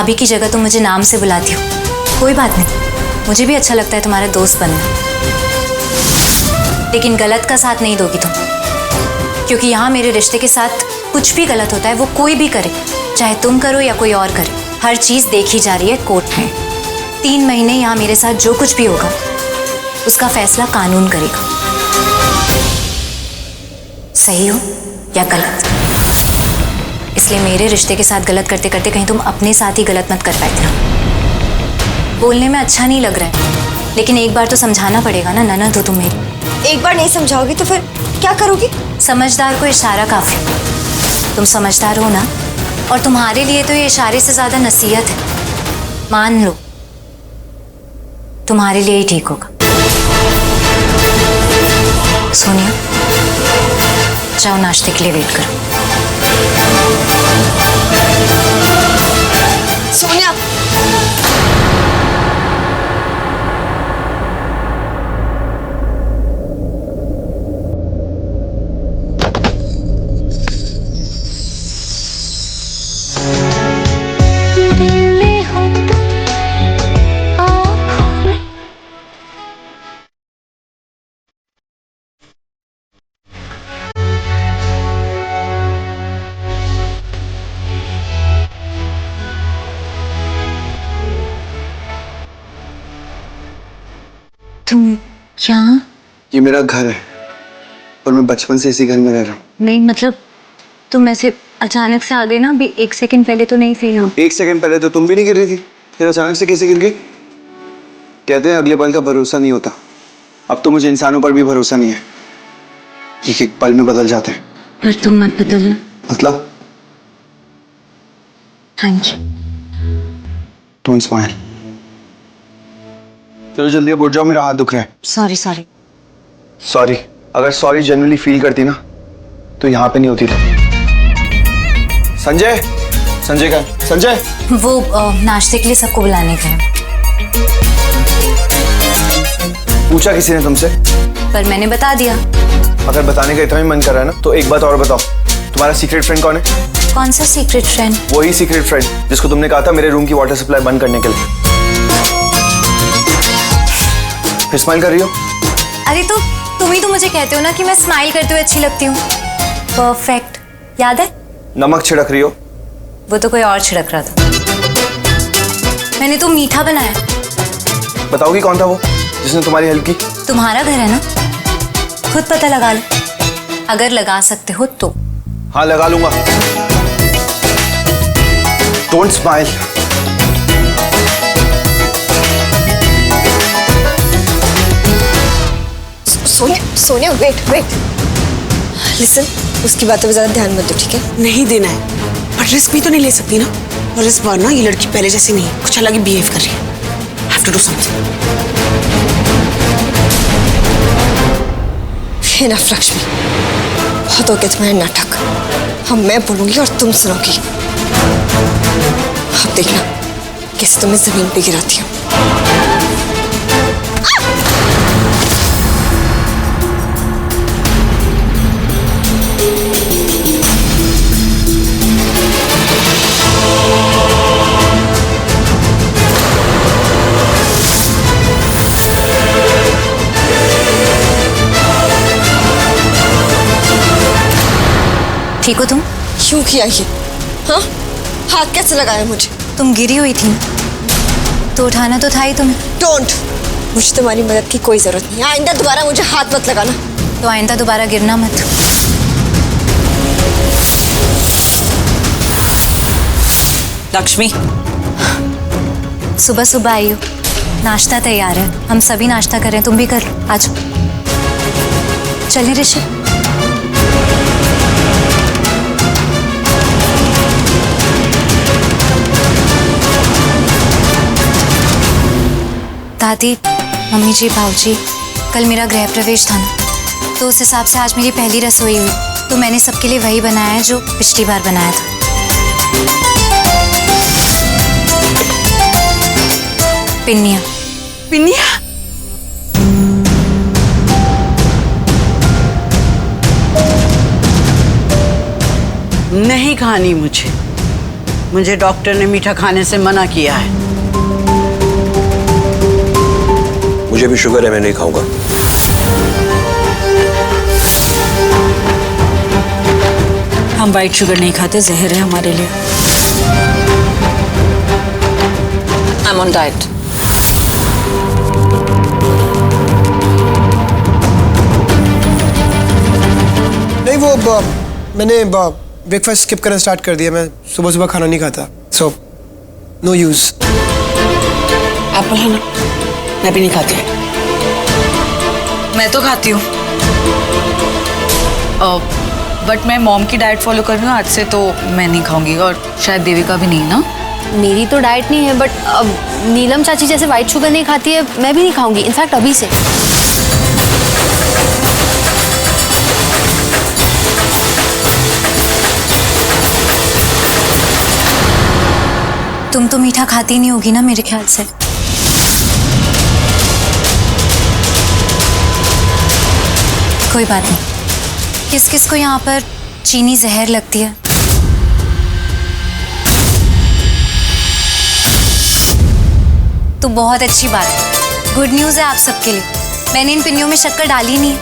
भाभी की जगह तुम मुझे नाम से बुलाती हो। कोई बात नहीं, मुझे भी अच्छा लगता है तुम्हारा दोस्त बनना, लेकिन गलत का साथ नहीं दोगी तुम, क्योंकि यहाँ मेरे रिश्ते के साथ कुछ भी गलत होता है, वो कोई भी करे, चाहे तुम करो या कोई और करे, हर चीज देखी जा रही है कोर्ट में। 3 महीने यहाँ मेरे साथ जो कुछ भी होगा उसका फैसला कानून करेगा, सही हो या गलत। इसलिए मेरे रिश्ते के साथ गलत करते करते कहीं तुम अपने साथ ही गलत मत कर बैठे हो। बोलने में अच्छा नहीं लग रहा है, लेकिन एक बार तो समझाना पड़ेगा ना, ननद हो तुम मेरी। एक बार नहीं समझाओगी तो फिर क्या करोगी? समझदार को इशारा काफी। तुम समझदार हो ना, और तुम्हारे लिए तो ये इशारे से ज्यादा नसीहत है। मान लो तुम्हारे लिए ही ठीक होगा। सोनिया, जाओ नाश्ते के लिए वेट करो। सोनिया, तुम यहाँ? ये मेरा घर है और मैं बचपन से इसी घर में रह रहा हूँ। नहीं मतलब तुम ऐसे अचानक से आ गए ना, अभी 1 सेकंड पहले तो नहीं थे यहाँ। 1 सेकंड पहले तो तुम भी नहीं गिर रही थी, फिर अचानक से कैसे गिर गई? कहते हैं अगले पल का भरोसा नहीं होता। अब तो मुझे इंसानों पर भी भरोसा नहीं है, एक एक पल में बदल जाते हैं। पर तुम मत बदलना। मतलब? Thank you. Don't smile. चलो जल्दी अब उठ जाओ, मेरा हाथ दुख रहा है। Sorry sorry. सॉरी? अगर सॉरी जनरली फील करती ना तो यहाँ पे नहीं होती थी। संजय, संजय का संजय वो नाश्ते के लिए सबको बुलाने गए। पूछा किसी ने तुमसे? पर मैंने बता दिया। अगर बताने का इतना ही मन कर रहा है ना तो एक बात और बताओ, तुम्हारा सीक्रेट फ्रेंड कौन है? कौन सा सीक्रेट फ्रेंड? वही सीक्रेट फ्रेंड जिसको तुमने कहा था मेरे रूम की वाटर सप्लाई बंद करने के लिए। फिर स्माइल कर रही हो? अरे तो तुम ही तो मुझे कहते हो ना कि मैं स्माइल करते हुए अच्छी लगती हूँ। परफेक्ट, याद है? नमक छिड़क रही हो? वो तो कोई और छिड़क रहा था। मैंने तो मीठा बनाया। बताओगी कौन था वो जिसने तुम्हारी हेल्प की? तुम्हारा घर है ना, खुद पता लगा लो, अगर लगा सकते हो तो। हाँ लगा लूंगा। Don't smile. Sonia, Sonia, wait wait, listen, उसकी बातों पे ज्यादा ध्यान मत दो, ठीक है? नहीं देना है, पर रिस्क भी तो नहीं ले सकती ना। और इस बार ना ये लड़की पहले जैसी नहीं है, कुछ अलग ही बिहेव कर रही है। Have to do something. Enough Lakshmi, बहुत हो गया तुम्हारे नाटक। हम मैं बोलूंगी और तुम सुनोगी। अब देखना कैसे तुम्हें जमीन पे गिराती हूँ। ठीक हो तुम? क्यों किया ये? हाँ, हाथ कैसे लगाया मुझे? तुम गिरी हुई थी तो उठाना तो था ही तुम्हें। डोंट, मुझे तुम्हारी मदद की कोई जरूरत नहीं। आइंदा दोबारा मुझे हाथ मत लगाना। तो आइंदा दोबारा गिरना मत। लक्ष्मी, सुबह सुबह आई हो, नाश्ता तैयार है, हम सभी नाश्ता कर रहे हैं, तुम भी कर लो, आज चलें ऋषि? दादी, मम्मी जी, भाऊजी, कल मेरा गृह प्रवेश था ना, तो उस हिसाब से आज मेरी पहली रसोई हुई, तो मैंने सबके लिए वही बनाया है जो पिछली बार बनाया था। पिन्निया। पिन्निया? नहीं खानी मुझे, मुझे डॉक्टर ने मीठा खाने से मना किया है। मुझे भी शुगर है, मैं नहीं खाऊंगा। हम वाइट शुगर नहीं खाते, जहर है हमारे लिए। I am on diet. नहीं वो मैंने ब्रेकफास्ट स्किप करना स्टार्ट कर दिया। मैं सुबह सुबह खाना नहीं खाता, सो नो यूज। एप्पल है ना, मैं भी नहीं खाती। मैं तो खाती हूँ, बट मैं मॉम की डाइट फॉलो कर रही हूँ आज से, तो मैं नहीं खाऊंगी। और शायद देविका भी नहीं ना। मेरी तो डाइट नहीं है, बट अब नीलम चाची जैसे वाइट शुगर नहीं खाती है, मैं भी नहीं खाऊंगी, इनफैक्ट अभी से। तुम तो मीठा खाती नहीं होगी ना मेरे ख्याल से। कोई बात नहीं। किस किस को यहाँ पर चीनी जहर लगती है? तो बहुत अच्छी बात है, गुड न्यूज़ है आप सबके लिए। मैंने इन पिन्नियों में शक्कर डाली नहीं है।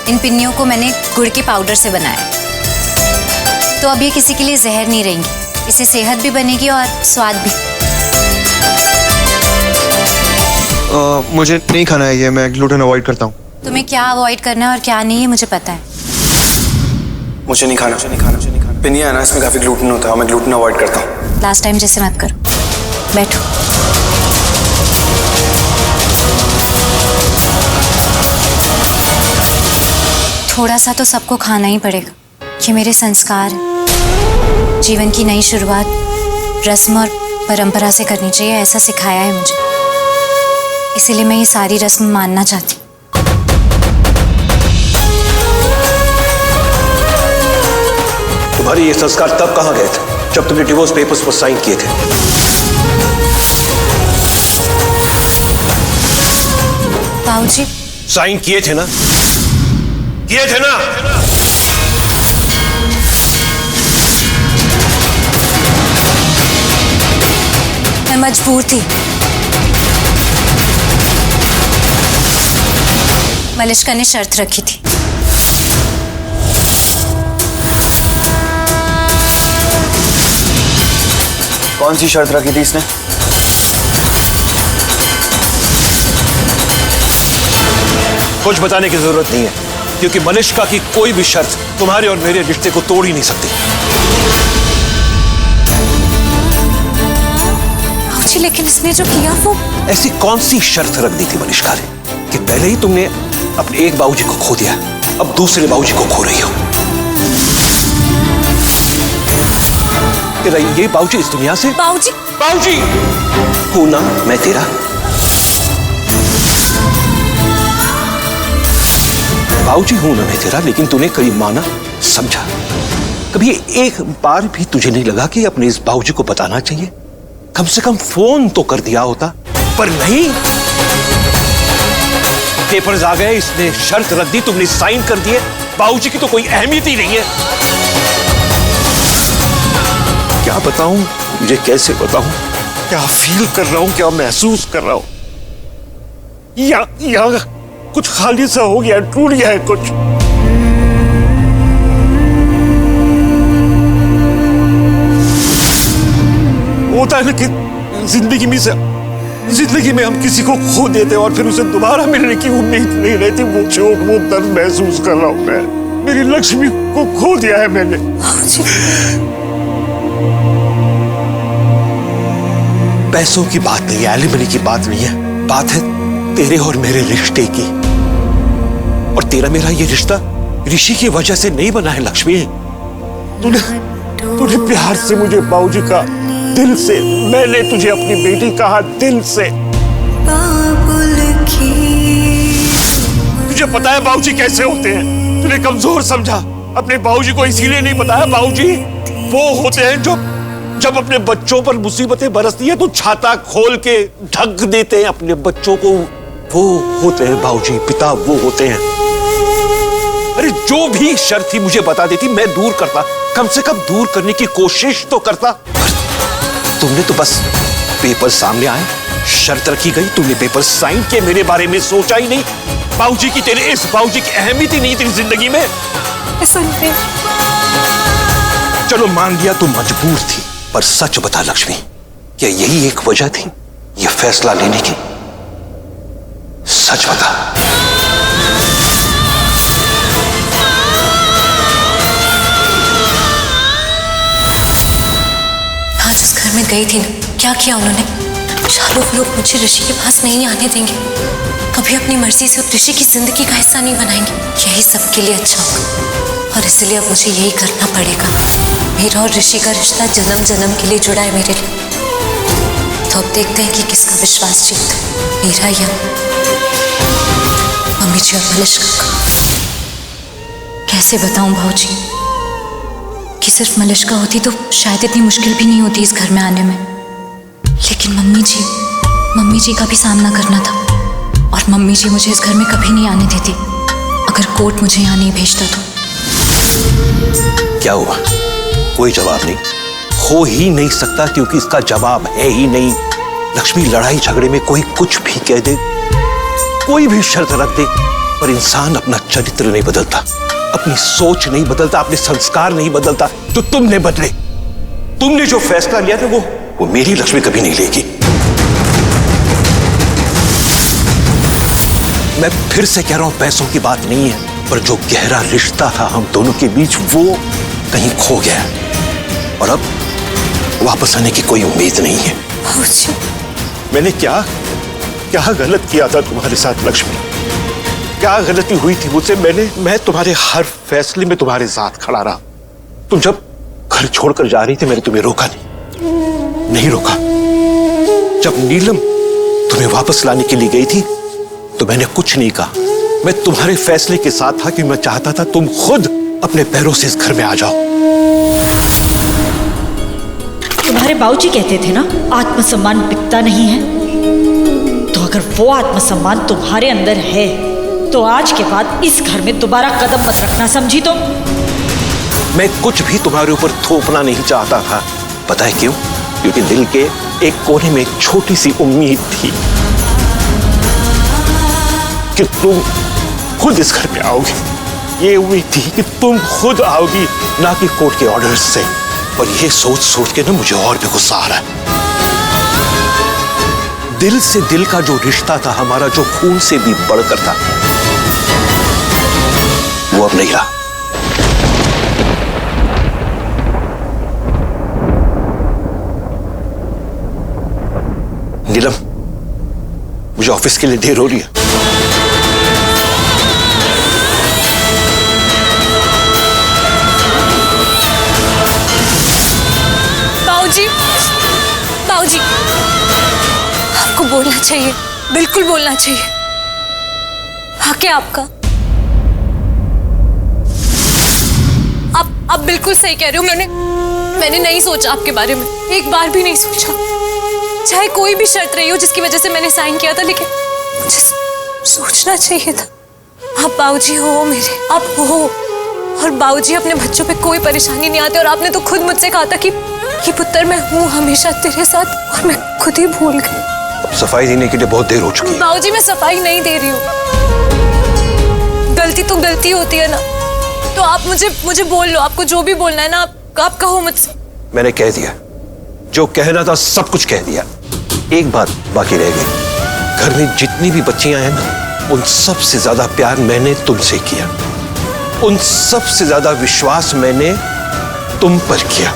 इन पिन्नियों को मैंने गुड़ के पाउडर से बनाया है। तो अब ये किसी के लिए जहर नहीं रहेंगी। इससे सेहत भी बनेगी और स्वाद भी। मुझे नहीं खाना है ये, मैं ग्लूटेन अवॉइड करता हूँ। तुम्हें क्या अवॉइड करना है और क्या नहीं है मुझे पता है। मुझे नहीं खाना। पिनिया है ना, इसमें काफी ग्लूटेन होता है, मैं ग्लूटेन अवॉइड करता हूँ। लास्ट टाइम जैसे मत करो, बैठो। थोड़ा सा तो सबको खाना ही पड़ेगा। ये मेरे संस्कार हैं। जीवन की नई शुरुआत रस्म और परंपरा से करनी चाहिए, ऐसा सिखाया है मुझे। इसीलिए मैं ये सारी रस्म मानना चाहती हूँ। तुम्हारे ये संस्कार तब कहाँ गए थे जब तुमने डिवोर्स पेपर्स पर साइन किए थे? बाबूजी, साइन किए थे ना? किए थे ना? मैं मजबूर थी। मलिष्का ने शर्त रखी थी। कौन सी शर्त रखी थी इसने? कुछ बताने की जरूरत नहीं है, क्योंकि मलिष्का की कोई भी शर्त तुम्हारे और मेरे रिश्ते को तोड़ ही नहीं सकती। बाबूजी, लेकिन इसने जो किया वो। ऐसी कौन सी शर्त रख दी थी मलिष्का ने कि पहले ही तुमने अपने एक बाबूजी को खो दिया, अब दूसरे बाबूजी को खो रही हो? तेरा ये बाबूजी इस दुनिया से? बाबूजी, बाबूजी हूं ना मैं तेरा। बाबूजी हूं ना मैं तेरा, लेकिन तूने कभी माना, समझा? कभी एक बार भी तुझे नहीं लगा कि अपने इस बाबूजी को बताना चाहिए? कम से कम फोन तो कर दिया होता, पर नहीं। पेपर्स आ गए, इसने शर्त रख दी, तुमने साइन कर दिए। बाबूजी की तो कोई अहमियत ही नहीं है। क्या बताऊं, मुझे कैसे बताऊं? क्या फील कर रहा हूं, क्या महसूस कर रहा हूं? या कुछ खाली सा हो गया, टूट गया है कुछ। होता है ना कि जिंदगी में हम किसी को खो देते हैं और फिर उसे दोबारा मिलने की उम्मीद नहीं रहती। वो चोट, वो दर्द महसूस कर रहा हूं मैं। मेरी लक्ष्मी को खो दिया है मैंने। पैसों की बात नहीं है, एलिमनी की बात नहीं है, बात है तेरे और मेरे रिश्ते की। और तेरा मेरा ये रिश्ता ऋषि की वजह से नहीं बना है लक्ष्मी। तूने प्यार से मुझे बाबूजी का, दिल से। मैंने तुझे अपनी बेटी कहा, दिल से। तुझे पता है बाबूजी कैसे होते हैं। तूने कमजोर समझा अपने बाबूजी को, इसीलिए नहीं बताया। बाबूजी वो होते हैं जो जब अपने बच्चों पर मुसीबतें बरसती है तो छाता खोल के ढक देते हैं अपने बच्चों को। वो होते हैं बाबूजी, पिता वो होते हैं। अरे जो भी शर्त थी मुझे बता देती, मैं दूर करता, कम से कम दूर करने की कोशिश तो करता। तुमने तो बस पेपर सामने आए, शर्त रखी गई, तुमने पेपर साइन किए, मेरे बारे में सोचा ही नहीं। बाबूजी की बाबूजी की अहमियत ही नहीं तेरी जिंदगी में। ऐसा नहीं। चलो मान लिया तुम मजबूर थी, पर सच बता लक्ष्मी, क्या यही एक वजह थी ये फैसला लेने की? सच बता। आज उस घर में गई थी ना, क्या किया उन्होंने? शाहरुख लोग मुझे ऋषि के पास नहीं आने देंगे, कभी अपनी मर्जी से ऋषि की जिंदगी का हिस्सा नहीं बनाएंगे। यही सबके लिए अच्छा होगा और इसलिए अब मुझे यही करना पड़ेगा। मेरा और ऋषि का रिश्ता जन्म जन्म के लिए जुड़ा है मेरे लिए। तो अब देखते हैं कि किसका विश्वास जीतता है, मेरा या मम्मी जी और मलिश्का का। कैसे बताऊं भाऊजी कि सिर्फ मलिश्का होती तो शायद इतनी मुश्किल भी नहीं होती इस घर में आने में, लेकिन मम्मी जी का भी सामना करना था और मम्मी जी मुझे इस घर में कभी नहीं आने देती अगर कोर्ट मुझे यहाँ नहीं भेजता तो। क्या हुआ? कोई जवाब नहीं, हो ही नहीं सकता क्योंकि इसका जवाब है ही नहीं। लक्ष्मी, लड़ाई झगड़े में कोई कुछ भी कह दे, कोई भी शर्त रख दे, पर इंसान अपना चरित्र नहीं बदलता, अपनी सोच नहीं बदलता, अपने संस्कार नहीं बदलता। तो तुमने बदले, तुमने जो फैसला लिया था वो मेरी लक्ष्मी कभी नहीं लेगी। मैं फिर से कह रहा हूं, पैसों की बात नहीं है, पर जो गहरा रिश्ता था हम दोनों के बीच वो कहीं खो गया और अब वापस आने की कोई उम्मीद नहीं है। मैंने क्या गलत किया था तुम्हारे साथ लक्ष्मी? क्या गलती हुई थी मुझसे? मैं तुम्हारे हर फैसले में तुम्हारे साथ खड़ा रहा। तुम जब घर छोड़कर जा रही थी मैंने तुम्हें रोका नहीं रोका। जब नीलम तुम्हें वापस लाने के लिए गई थी तो मैंने कुछ नहीं कहा। मैं तुम्हारे फैसले के साथ था कि मैं चाहता था तुम खुद अपने पैरों से इस घर में आ जाओ। तुम्हारे बाबूजी कहते थे ना, आत्मसम्मान बिकता नहीं है। तो अगर वो आत्मसम्मान तुम्हारे अंदर है तो आज के बाद इस घर में दोबारा कदम मत रखना, समझी तुम? मैं कुछ भी तुम्हारे ऊपर थोपना नहीं चाहता था। पता है क्यों? क्योंकि दिल के एक कोने में एक छोटी सी उम्मीद थी कि तुम खुद इस घर में आओगी। ये उम्मीद थी कि तुम खुद आओगी, ना कि कोर्ट के ऑर्डर्स से। और ये सोच के ना मुझे और भी गुस्सा आ रहा है। दिल से दिल का जो रिश्ता था हमारा, जो खून से भी बढ़कर था, वो अब नहीं रहा। नीलम, मुझे ऑफिस के लिए देर हो रही है। बाबूजी, आपको बोलना चाहिए, बिल्कुल बोलना चाहिए। हक है आपका। आप बिल्कुल सही कह रहे हो। मैंने नहीं सोचा आपके बारे में, एक बार भी नहीं सोचा। चाहे कोई भी शर्त रही हो जिसकी वजह से मैंने साइन किया था, लेकिन मुझे सोचना चाहिए था। आप बाबूजी हो मेरे, आप हो। और बाबूजी, अपने बच्चों पे कोई परेशानी नहीं आती। और आपने तो खुद मुझसे कहा था कि पुत्र मैं हूँ हमेशा तेरे साथ, और मैं खुद ही भूल गई। सफाई देने के लिए बहुत देर हो चुकी है। बाबूजी, मैं सफाई नहीं दे रही हूँ। गलती तो गलती होती है ना, तो आप मुझे बोल लो। आपको जो भी बोलना है ना, आप कहो मुझसे। मैंने कह दिया, जो कहना था सब कुछ कह दिया। एक बात बाकी रह गई। घर में जितनी भी बच्चियां हैं ना, उन सब से ज्यादा प्यार मैंने तुमसे किया, उन सब से ज्यादा विश्वास मैंने तुम पर किया,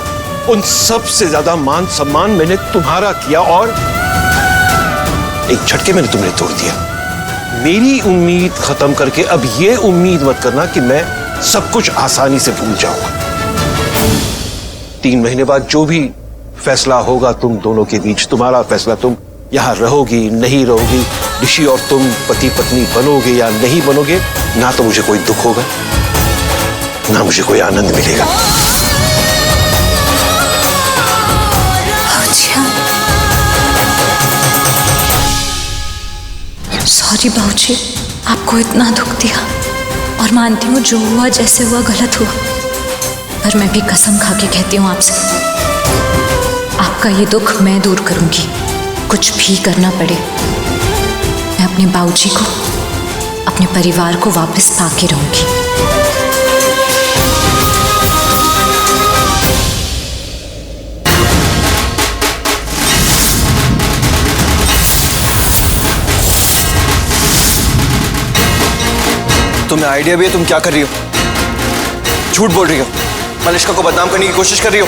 उन सब से ज्यादा मान सम्मान मैंने तुम्हारा किया, और एक झटके मैंने तुमने तोड़ दिया। मेरी उम्मीद खत्म करके अब ये उम्मीद मत करना कि मैं सब कुछ आसानी से भूल जाऊंगा। 3 महीने बाद जो भी फैसला होगा तुम दोनों के बीच, तुम्हारा फैसला, तुम यहां रहोगी नहीं रहोगी, ऋषि और तुम पति पत्नी बनोगे या नहीं बनोगे, ना तो मुझे कोई दुख होगा ना मुझे कोई आनंद मिलेगा। सॉरी बाबूजी, आपको इतना दुख दिया, और मानती हूँ जो हुआ जैसे हुआ गलत हुआ, पर मैं भी कसम खा के कहती हूँ आपसे, आप आपका ये दुख मैं दूर करूंगी, कुछ भी करना पड़े। मैं अपने बाबूजी को, अपने परिवार को वापस पाके रहूंगी। तुम्हें आइडिया भी है तुम क्या कर रही हो? झूठ बोल रही हो, मलिष्का को बदनाम करने की कोशिश कर रही हो।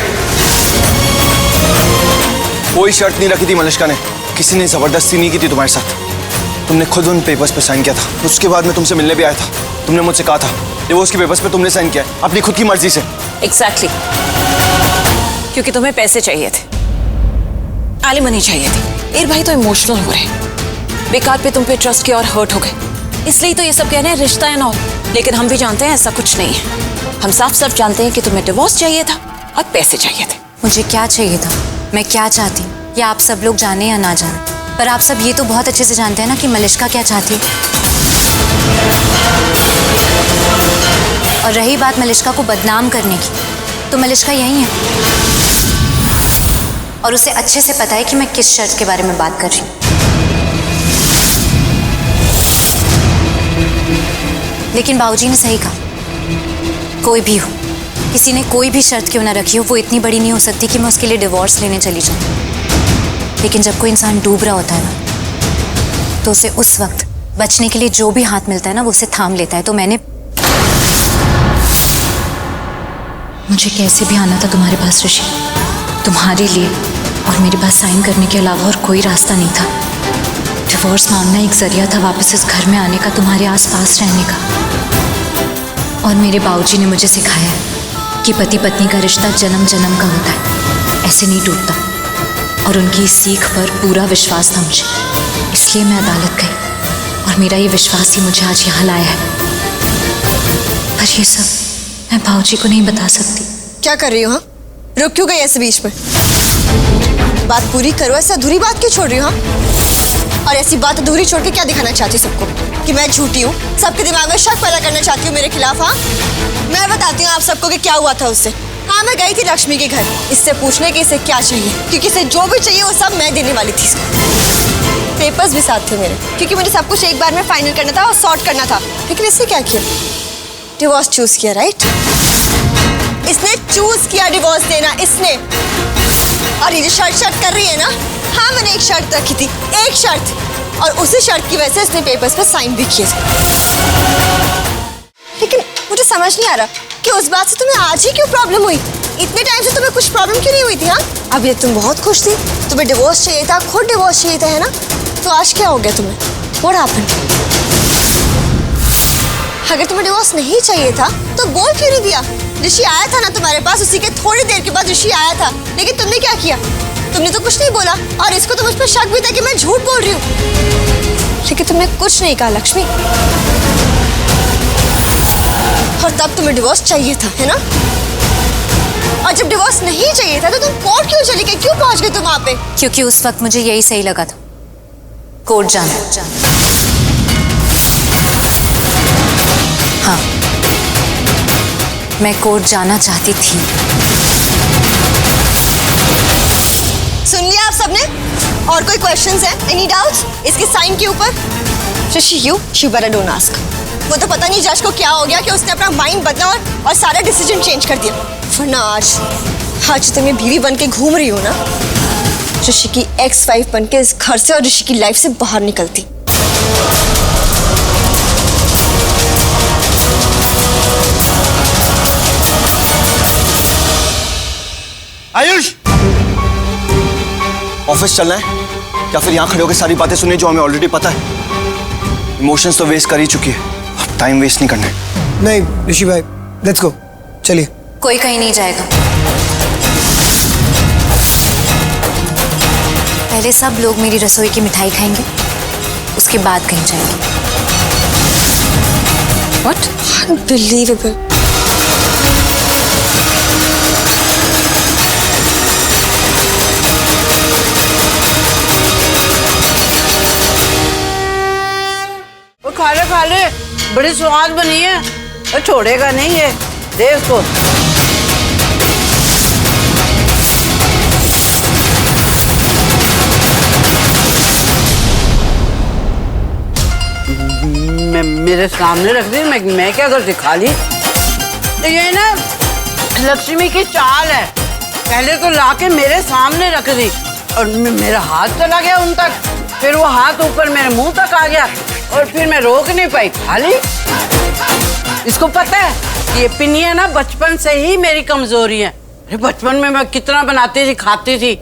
कोई शर्त नहीं रखी थी मलिष्का ने, किसी ने जबरदस्ती नहीं की थी तुम्हारे साथ। तुमने खुद उन पेपर्स पे साइन किया था। उसके बाद मैं तुमसे मिलने भी आया था। तुमने मुझसे कहा था डिवोर्स के पेपर्स पे तुमने साइन किया अपनी खुद की मर्जी से। एग्जैक्टली क्योंकि तुम्हें पैसे चाहिए थे, एलिमनी चाहिए थी। एर भाई तो इमोशनल हो रहे, बेकार पे तुम पे ट्रस्ट किया और हर्ट हो गए, इसलिए तो ये सब कह रहे हैं रिश्ता है ना। लेकिन हम भी जानते हैं ऐसा कुछ नहीं है। हम साफ साफ जानते हैं कि तुम्हें डिवोर्स चाहिए था और पैसे चाहिए थे। मुझे क्या चाहिए था, मैं क्या चाहती हूँ, या आप सब लोग जाने या ना जाने, पर आप सब ये तो बहुत अच्छे से जानते हैं ना कि मलिष्का क्या चाहती है। और रही बात मलिष्का को बदनाम करने की, तो मलिष्का यही है और उसे अच्छे से पता है कि मैं किस शर्त के बारे में बात कर रही हूँ। लेकिन बाबूजी ने सही कहा, कोई भी हो, किसी ने कोई भी शर्त क्यों ना रखी हो, वो इतनी बड़ी नहीं हो सकती कि मैं उसके लिए डिवोर्स लेने चली जाऊँ। लेकिन जब कोई इंसान डूब रहा होता है ना, तो उसे उस वक्त बचने के लिए जो भी हाथ मिलता है ना, वो उसे थाम लेता है। तो मैंने, मुझे कैसे भी आना था तुम्हारे पास ऋषि, तुम्हारे लिए, और मेरे पास साइन करने के अलावा और कोई रास्ता नहीं था। डिवोर्स मांगना एक जरिया था वापस इस घर में आने का, तुम्हारे आसपास रहने का। और मेरे बाबूजी ने मुझे सिखाया है कि पति पत्नी का रिश्ता जन्म जन्म का होता है, ऐसे नहीं टूटता। और उनकी इस सीख पर पूरा विश्वास था मुझे, इसलिए मैं अदालत गई और मेरा ये विश्वास ही मुझे आज यहाँ लाया है। पर ये सब मैं बाबूजी को नहीं बता सकती। क्या कर रही हो? हाँ, रुक क्यों गई ऐसे बीच में? बात पूरी करो, ऐसे अधूरी बात क्यों छोड़ रही हो? हाँ, और ऐसी बात अधूरी छोड़ के क्या दिखाना चाहती सबको कि मैं झूठी हूँ, सबके दिमाग में शक पैदा करना चाहती हूँ मेरे खिलाफ? हाँ, मैं बताती हूँ आप सबको कि क्या हुआ था उससे। हाँ, मैं गई थी लक्ष्मी के घर इससे पूछने कि इसे क्या चाहिए, क्योंकि इसे जो भी चाहिए वो सब मैं देने वाली थी इसको। पेपर्स भी साथ थे मेरे, क्योंकि मुझे सब कुछ एक बार में फाइनल करना था और सॉर्ट करना था। लेकिन इसने क्या किया? डिवोर्स चूज किया, राइट? इसने चूज किया डिवोर्स देना, इसने। और ये जो शर्त कर रही है ना, हाँ, मैंने एक शर्त रखी थी, एक शर्त, और उसी शर्त की वजह से इसने पेपर्स पे साइन भी किए थे। लेकिन मुझे समझ नहीं आ रहा कि उस बात से तुम्हें आज ही क्यों प्रॉब्लम हुई? इतने टाइम से तुम्हें कुछ प्रॉब्लम क्यों नहीं हुई थी? हाँ, अब ये तुम बहुत खुश थी, तुम्हें डिवोर्स चाहिए था, खुद डिवोर्स चाहिए था, है ना? तो आज क्या हो गया तुम्हें? What happened? अगर तुम्हें डिवोर्स नहीं चाहिए था तो बोल क्यों नहीं दिया? ऋषि आया था ना तुम्हारे पास, उसी के थोड़ी देर के बाद ऋषि आया था, लेकिन तुमने क्या किया? तुमने तो कुछ नहीं बोला, और इसको तो मुझ पर शक भी था कि मैं झूठ बोल रही हूँ। लेकिन तुमने कुछ नहीं कहा लक्ष्मी, और तब तुम्हें डिवोर्स चाहिए था, है ना? और जब डिवोर्स नहीं चाहिए था तो तुम कोर्ट क्यों चली गई? क्यों पहुंच गई तुम वहां पे? क्योंकि उस वक्त मुझे यही सही लगा था, कोर्ट जाना। हाँ, मैं कोर्ट जाना चाहती थी। सुन लिया आप सबने? और कोई क्वेश्चंस हैं? एनी डाउट्स इसके साइन के ऊपर? ऋषि, यू बेटर डोंट आस्क। वो तो पता नहीं जज को क्या हो गया कि उसने अपना माइंड बदला और सारा डिसीजन चेंज कर दिया। वरना आज तुम ये बीवी बन के घूम रही हो ना, ऋषि की एक्स वाइफ बन के इस घर से और ऋषि की लाइफ से बाहर निकलती। आयुष, ऑफिस चलना है या फिर यहाँ खड़े होकर सारी बातें सुननी जो हमें ऑलरेडी पता है? इमोशंस तो वेस्ट कर ही चुकी है, अब टाइम वेस्ट नहीं करना है। नहीं ऋषि भाई, लेट्स गो, चलिए। कोई कहीं नहीं जाएगा, पहले सब लोग मेरी रसोई की मिठाई खाएंगे, उसके बाद कहीं जाएंगे। What? Unbelievable. खा ले, बड़ी स्वाद बनी है, और छोड़ेगा नहीं ये, दे उसको। मेरे सामने रख दी, मैं क्या करती, खा ली। तो ये ना लक्ष्मी की चाल है, पहले तो लाके मेरे सामने रख दी और मेरा हाथ चला गया उन तक, फिर वो हाथ ऊपर मेरे मुंह तक आ गया और फिर मैं रोक नहीं पाई, खा ली। इसको पता है ये पिन्नी है ना बचपन से ही मेरी कमजोरी है। अरे बचपन में मैं कितना बनाती थी, खाती थी।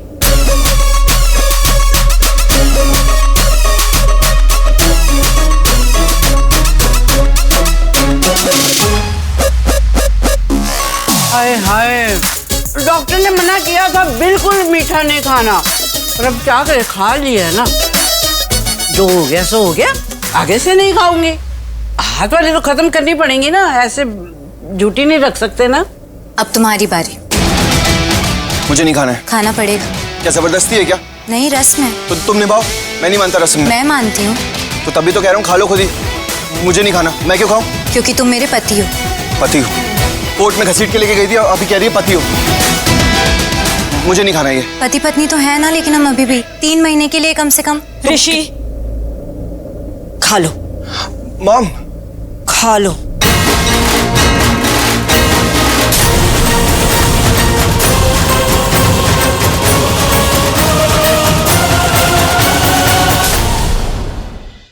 हाय हाय, डॉक्टर ने मना किया था बिल्कुल मीठा नहीं खाना, पर अब क्या करे, खा लिया है ना, जो हो गया सो हो गया, आगे से नहीं खाऊंगी। हाथ वाली तो खत्म करनी पड़ेंगी ना, ऐसे झूठी नहीं रख सकते ना। अब तुम्हारी बारी। मुझे नहीं खाना है। खाना पड़ेगा। क्या जबरदस्ती है क्या? नहीं, रस्म है। तो तुम निभाओ, मैं नहीं मानता रस्म में। मैं मानती हूँ। तो तभी तो कह रहा हूँ खा लो खुद ही। मुझे नहीं खाना, मैं क्यों खाऊं? क्योंकि तुम मेरे पति हो। पति हो? कोर्ट में घसीट के लेके गई थी, अभी कह रही है पति हो। मुझे नहीं खाना ये। पति पत्नी तो है ना, लेकिन हम अभी भी 3 महीने के लिए कम से कम। ऋषि, खा लो। मॉम, खा लो।